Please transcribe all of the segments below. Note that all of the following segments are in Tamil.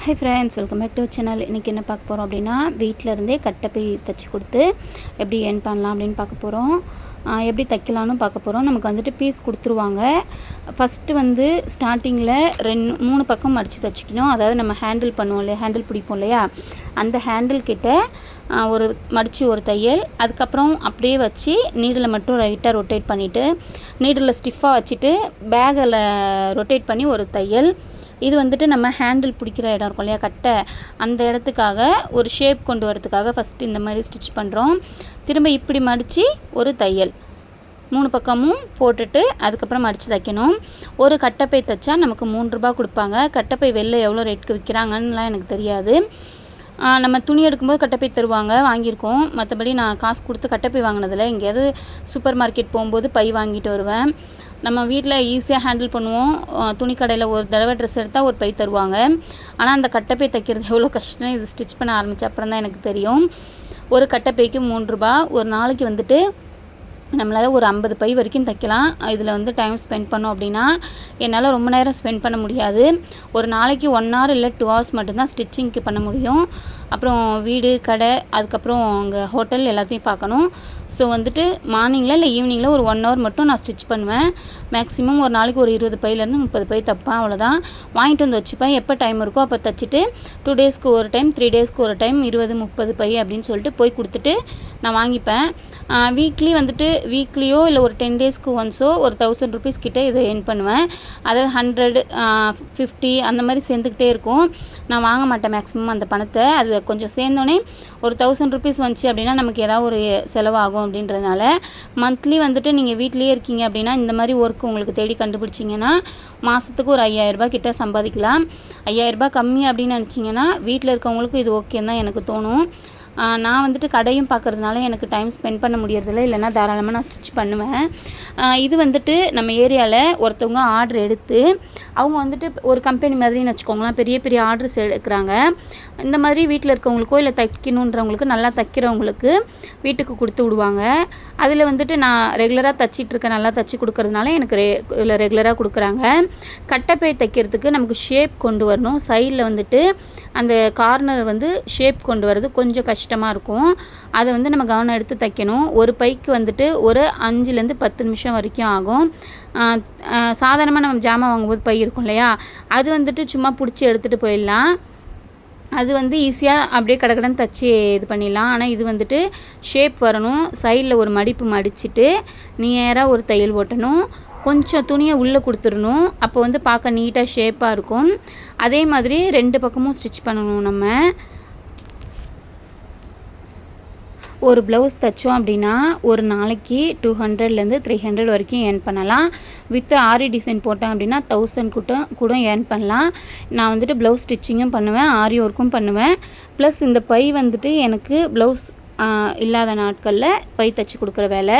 Hi friends, welcome back to channel. இன்றைக்கி என்ன பார்க்க போகிறோம் அப்படின்னா, வீட்டில் இருந்தே கட்டப்பை தைச்சி கொடுத்து எப்படி ஏர்ன் பண்ணலாம் அப்படின்னு பார்க்க போகிறோம். எப்படி தைக்கலான்னு பார்க்க போகிறோம். நமக்கு வந்துட்டு பீஸ் கொடுத்துருவாங்க. ஃபஸ்ட்டு ஸ்டார்டிங்கில் 3 பக்கம் மடித்து தைச்சிக்கணும். அதாவது நம்ம ஹேண்டில் பண்ணுவோம் இல்லையா, ஹேண்டில் பிடிப்போம் இல்லையா, அந்த ஹேண்டில் கிட்ட ஒரு மடித்து ஒரு தையல், அதுக்கப்புறம் அப்படியே வச்சு நீடில் மட்டும் ரைட்டாக ரொட்டேட் பண்ணிவிட்டு நீடில் ஸ்டிஃபாக வச்சுட்டு பேக்கில் ரொட்டேட் பண்ணி ஒரு தையல். இது நம்ம ஹேண்டில் பிடிக்கிற இடம் இருக்கும் இல்லையா, கட்டை, அந்த இடத்துக்காக ஒரு ஷேப் கொண்டு வரதுக்காக ஃபஸ்ட்டு இந்த மாதிரி ஸ்டிச் பண்ணுறோம். திரும்ப இப்படி மடித்து ஒரு தையல் 3 பக்கமும் போட்டுட்டு அதுக்கப்புறம் மடித்து தைக்கணும். ஒரு கட்டைப்பை தைச்சா நமக்கு 3 ரூபா கொடுப்பாங்க. கட்டைப்பை வெளில எவ்வளோ ரேட்டுக்கு விற்கிறாங்கன்னுலாம் எனக்கு தெரியாது. நம்ம துணி எடுக்கும்போது கட்டைப்பை தருவாங்க, வாங்கியிருக்கோம். மற்றபடி நான் காசு கொடுத்து கட்டைப்பை வாங்கினதில்ல. எங்கேயாவது சூப்பர் மார்க்கெட் போகும்போது பை வாங்கிட்டு வருவேன். நம்ம வீட்டில் ஈஸியாக ஹேண்டில் பண்ணுவோம். துணி கடையில் ஒரு தடவை ட்ரெஸ் எடுத்தால் ஒரு பை தருவாங்க. ஆனால் அந்த கட்டைப்பை தைக்கிறது எவ்வளோ கஷ்டம், இது ஸ்டிச் பண்ண ஆரம்பித்த அப்புறம் தான் எனக்கு தெரியும். ஒரு கட்டைப்பைக்கு 3 ரூபா. ஒரு நாளைக்கு நம்மளால் ஒரு 50 பை வரைக்கும் தைக்கலாம். இதில் டைம் ஸ்பெண்ட் பண்ணோம் அப்படின்னா, என்னால் ரொம்ப நேரம் ஸ்பெண்ட் பண்ண முடியாது. ஒரு நாளைக்கு 1 hour இல்லை 2 hours மட்டும்தான் ஸ்டிச்சிங்க்கு பண்ண முடியும். அப்புறம் வீடு, கடை, அதுக்கப்புறம் அங்கே ஹோட்டல் எல்லாத்தையும் பார்க்கணும். ஸோ மார்னிங்கில் இல்லை ஈவினிங்கில் ஒரு 1 hour மட்டும் நான் ஸ்டிச் பண்ணுவேன். மேக்ஸிமம் ஒரு நாளைக்கு ஒரு 20 பையிலேருந்து 30 பை தைப்பேன். அவ்வளோதான். வாங்கிட்டு வந்து வச்சுப்பேன். எப்போ டைம் இருக்கோ அப்போ தைச்சிட்டு 2 டேஸ்க்கு ஒரு டைம், 3 டேஸ்க்கு ஒரு டைம் 20-30 பை அப்படின்னு சொல்லிட்டு போய் கொடுத்துட்டு நான் வாங்கிப்பேன். வீக்லியோ இல்லை ஒரு 10 டேஸ்க்கு ஒன்ஸோ ஒரு 1000 rupees கிட்டே இதை ஏர்ன் பண்ணுவேன். அதாவது 100, 50 அந்த மாதிரி சேர்ந்துக்கிட்டே இருக்கும். நான் வாங்க மாட்டேன் மேக்ஸிமம் அந்த பணத்தை. அது கொஞ்சம் சேர்ந்தோடனே ஒரு 1000 rupees வந்துச்சு அப்படின்னா நமக்கு ஏதாவது ஒரு செலவாகும் அப்படின்றதுனால மந்த்லி நீங்கள் வீட்லேயே இருக்கீங்க அப்படின்னா இந்த மாதிரி ஒர்க் உங்களுக்கு தேடி கண்டுபிடிச்சிங்கன்னா மாதத்துக்கு ஒரு 5000 ரூபாய் கிட்ட சம்பாதிக்கலாம். 5000 ரூபாய் கம்மி அப்படின்னு நினச்சிங்கன்னா வீட்டில் இருக்கவங்களுக்கும் இது ஓகேன்னு தான் எனக்கு தோணும். நான் கடையும் பார்க்குறதுனால எனக்கு டைம் ஸ்பெண்ட் பண்ண முடியறதில்ல. இல்லைனா தாராளமாக நான் ஸ்டிச் பண்ணுவேன். இது நம்ம ஏரியாவில் ஒருத்தவங்க ஆர்டர் எடுத்து அவங்க ஒரு கம்பெனி மாதிரின்னு வச்சுக்கோங்களேன், பெரிய பெரிய ஆர்டர்ஸ் எடுக்கிறாங்க. இந்த மாதிரி வீட்டில் இருக்கவங்களுக்கோ இல்லை தைக்கணுன்றவங்களுக்கு, நல்லா தைக்கிறவங்களுக்கு வீட்டுக்கு கொடுத்து விடுவாங்க. அதில் நான் ரெகுலராக தைச்சிட்ருக்கேன், நல்லா தைச்சி கொடுக்கறதுனால எனக்கு ரெகுலராக கொடுக்குறாங்க. கட்டைப்பை தைக்கிறதுக்கு நமக்கு ஷேப் கொண்டு வரணும். சைடில் அந்த கார்னர் ஷேப் கொண்டு வரது கொஞ்சம் கஷ்டமாக இருக்கும். அதை நம்ம கவனம் எடுத்து தைக்கணும். ஒரு பைக்கு ஒரு 5லேருந்து 10 நிமிஷம் வரைக்கும் ஆகும். சாதாரணமாக நம்ம ஜாமான் வாங்கும்போது பை இருக்கும் இல்லையா, அது சும்மா பிடிச்சி எடுத்துகிட்டு போயிடலாம். அது ஈஸியாக அப்படியே கடகடன்னு தைச்சி இது பண்ணிடலாம். ஆனால் இது ஷேப் வரணும். சைடில் ஒரு மடிப்பு மடிச்சுட்டு நேராக ஒரு தையல் ஓட்டணும். கொஞ்சம் துணியை உள்ளே கொடுத்துடணும். அப்போ பார்க்க நீட்டாக ஷேப்பாக இருக்கும். அதே மாதிரி 2 பக்கமும் ஸ்டிச் பண்ணணும். நம்ம ஒரு ப்ளவுஸ் தைச்சோம் அப்படின்னா ஒரு நாளைக்கு 200லேருந்து 300 வரைக்கும் ஏர்ன் பண்ணலாம். வித் ஆரி டிசைன் போட்டேன் அப்படின்னா 1000 கூட ஏர்ன் பண்ணலாம். நான் ப்ளவுஸ் ஸ்டிச்சிங்கும் பண்ணுவேன், ஆரி ஒர்க்கும் பண்ணுவேன். ப்ளஸ் இந்த பை எனக்கு ப்ளவுஸ் இல்லாத நாட்களில் பை தைச்சி கொடுக்குற வேலை.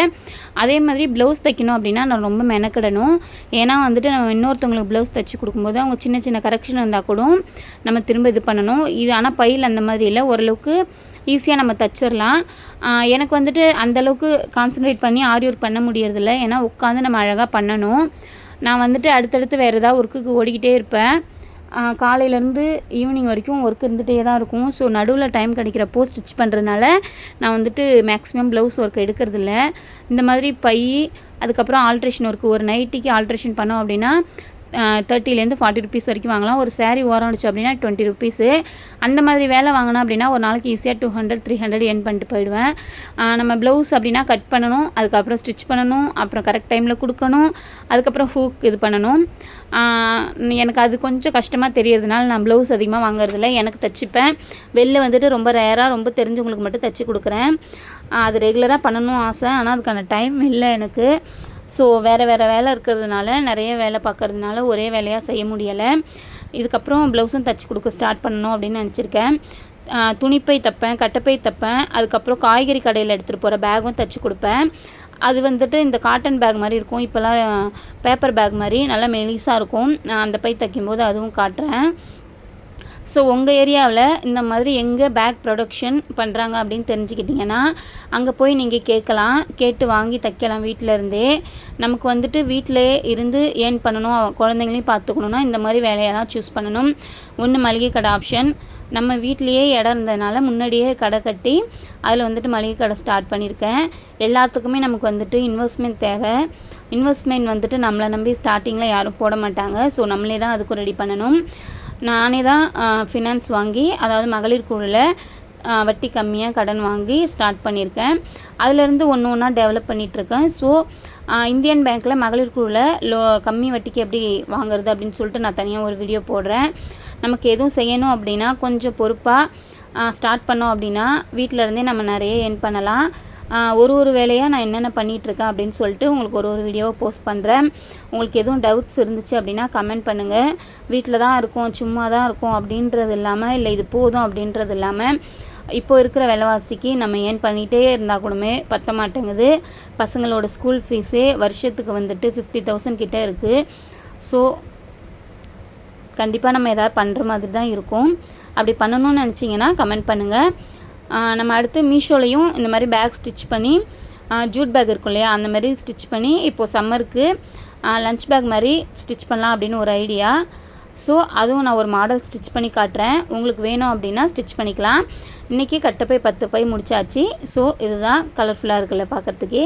அதே மாதிரி ப்ளவுஸ் தைக்கணும் அப்படின்னா நான் ரொம்ப மெனக்கிடணும். ஏன்னா நம்ம இன்னொருத்தவங்களுக்கு ப்ளவுஸ் தைச்சி கொடுக்கும்போது அவங்க சின்ன சின்ன கரெக்ஷன் இருந்தால் கூட நம்ம திரும்ப இது பண்ணணும். இது ஆனால் பையில் அந்த மாதிரி இல்லை, ஓரளவுக்கு ஈஸியாக நம்ம தைச்சிடலாம். எனக்கு அந்தளவுக்கு கான்சன்ட்ரேட் பண்ணி ஆரி ஒர்க் பண்ண முடியறதில்ல. ஏன்னா உட்காந்து நம்ம அழகாக பண்ணணும். நான் அடுத்தடுத்து வேறு ஏதாவது ஒர்க்குக்கு ஓடிக்கிட்டே இருப்பேன். காலையிலேருந்து ஈவினிங் வரைக்கும் ஒர்க் இருந்துகிட்டே தான் இருக்கும். ஸோ நடுவில் டைம் கிடைக்கிறப்போ ஸ்டிச் பண்ணுறதுனால நான் மேக்ஸிமம் ப்ளவுஸ் ஒர்க் எடுக்கிறதில்ல. இந்த மாதிரி பை, அதுக்கப்புறம் ஆல்ட்ரேஷன் ஒர்க்கு, ஒரு நைட்டிக்கு ஆல்ட்ரேஷன் பண்ணோம் அப்படின்னா 30லேருந்து 40 rupees வரைக்கும் வாங்கலாம். ஒரு saree ஓரம் அடிச்சு அப்படின்னா 20 rupees. அந்த மாதிரி வேலை வாங்கினா அப்படின்னா ஒரு நாளைக்கு ஈஸியாக 200-300 ஏர்ன் பண்ணிட்டு போயிடுவேன். நம்ம ப்ளவுஸ் அப்படின்னா கட் பண்ணணும், அதுக்கப்புறம் ஸ்டிச் பண்ணணும், அப்புறம் கரெக்ட் டைமில் கொடுக்கணும், அதுக்கப்புறம் ஹூக் இது பண்ணணும். எனக்கு அது கொஞ்சம் கஷ்டமாக தெரியறதுனால நான் ப்ளவுஸ் அதிகமாக வாங்குறதில்ல. எனக்கு தைச்சிப்பேன். வெளில ரொம்ப ரேராக ரொம்ப தெரிஞ்சவங்களுக்கு மட்டும் தைச்சி கொடுக்குறேன். அது ரெகுலராக பண்ணணும் ஆசை, ஆனால் அதுக்கான டைம் இல்லை எனக்கு. ஸோ வேறு வேலை இருக்கிறதுனால, நிறைய வேலை பார்க்கறதுனால ஒரே வேலையாக செய்ய முடியலை. இதுக்கப்புறம் ப்ளவுஸும் தைச்சி கொடுக்க ஸ்டார்ட் பண்ணணும் அப்படின்னு நினச்சிருக்கேன். துணிப்பை தைப்பேன், கட்டைப்பை தைப்பேன், அதுக்கப்புறம் காய்கறி கடையில் எடுத்துகிட்டு போகிற பேக்கும் தைச்சி கொடுப்பேன். அது இந்த காட்டன் பேக் மாதிரி இருக்கும். இப்போல்லாம் பேப்பர் பேக் மாதிரி நல்லா மெலிசாக இருக்கும். நான் அந்த பை தைக்கும்போது அதுவும் காட்டுறேன். ஸோ உங்கள் ஏரியாவில் இந்த மாதிரி எங்கே பேக் ப்ரொடக்ஷன் பண்ணுறாங்க அப்படின்னு தெரிஞ்சுக்கிட்டிங்கன்னா அங்கே போய் நீங்கள் கேட்கலாம், கேட்டு வாங்கி தைக்கலாம் வீட்டில் இருந்தே. நமக்கு வந்துட்டு வீட்டிலே இருந்து ஏர்ன் பண்ணணும், குழந்தைங்களையும் பார்த்துக்கணுன்னா இந்த மாதிரி வேலையை தான் சூஸ் பண்ணணும். ஒன்று மளிகை கடை ஆப்ஷன், நம்ம வீட்லேயே இடம் இருந்ததுனால முன்னாடியே கடை கட்டி அதில் வந்துட்டு மளிகை கடை ஸ்டார்ட் பண்ணியிருக்கேன். எல்லாத்துக்குமே நமக்கு வந்துட்டு இன்வெஸ்ட்மெண்ட் தேவை. இன்வெஸ்ட்மெண்ட் வந்துட்டு நம்மளை நம்பி ஸ்டார்டிங்கில் யாரும் போட மாட்டாங்க. ஸோ நம்மளே தான் அதுக்கும் ரெடி பண்ணணும். நானே தான் ஃபினான்ஸ் வாங்கி, அதாவது மகளிர் குழுவில் வட்டி கம்மியாக கடன் வாங்கி ஸ்டார்ட் பண்ணியிருக்கேன். அதிலேருந்து ஒன்று ஒன்றா டெவலப் பண்ணிகிட்ருக்கேன். ஸோ இந்தியன் பேங்க்கில் மகளிர் குழுவில் கம்மி வட்டிக்கு எப்படி வாங்குறது அப்படின்னு சொல்லிட்டு நான் தனியாக ஒரு வீடியோ போடுறேன். நமக்கு எதுவும் செய்யணும் அப்படின்னா கொஞ்சம் பொறுப்பாக ஸ்டார்ட் பண்ணோம் அப்படின்னா வீட்டில் இருந்தே நம்ம நிறைய ஏர்ன் பண்ணலாம். ஒரு வேலையாக நான் என்னென்ன பண்ணிகிட்ருக்கேன் அப்படின்னு சொல்லிட்டு உங்களுக்கு ஒரு வீடியோவை போஸ்ட் பண்ணுறேன். உங்களுக்கு எதுவும் டவுட்ஸ் இருந்துச்சு அப்படின்னா கமெண்ட் பண்ணுங்கள். வீட்டில் தான் இருக்கோம், சும்மா தான் இருக்கோம் அப்படின்றது இல்லாமல், இல்லை இது போதும் அப்படின்றது இல்லாமல், இப்போ இருக்கிற விலைவாசிக்கு நம்ம ஏர்ன் பண்ணிகிட்டே இருந்தால் கூடமே பற்ற மாட்டேங்குது. பசங்களோட ஸ்கூல் ஃபீஸே வருஷத்துக்கு வந்துட்டு 50,000 கிட்டே இருக்குது. ஸோ கண்டிப்பாக நம்ம எதாவது பண்ணுற மாதிரி தான் இருக்கும். அப்படி பண்ணணும்னு நினச்சிங்கன்னா கமெண்ட் பண்ணுங்கள். நம்ம அடுத்து மீஷோலையும் இந்த மாதிரி பேக் ஸ்டிச் பண்ணி, ஜூட் பேக் இருக்கும் இல்லையா, அந்த மாதிரி ஸ்டிச் பண்ணி இப்போது சம்மருக்கு லஞ்ச் பேக் மாதிரி ஸ்டிச் பண்ணலாம் அப்படின்னு ஒரு ஐடியா. ஸோ அதுவும் நான் ஒரு மாடல் ஸ்டிச் பண்ணி காட்டுறேன். உங்களுக்கு வேணும் அப்படின்னா ஸ்டிச் பண்ணிக்கலாம். இன்றைக்கி கட்டப்பை 10 பை முடிச்சாச்சு. ஸோ இதுதான் கலர்ஃபுல்லாக இருக்குல்ல பார்க்குறதுக்கே.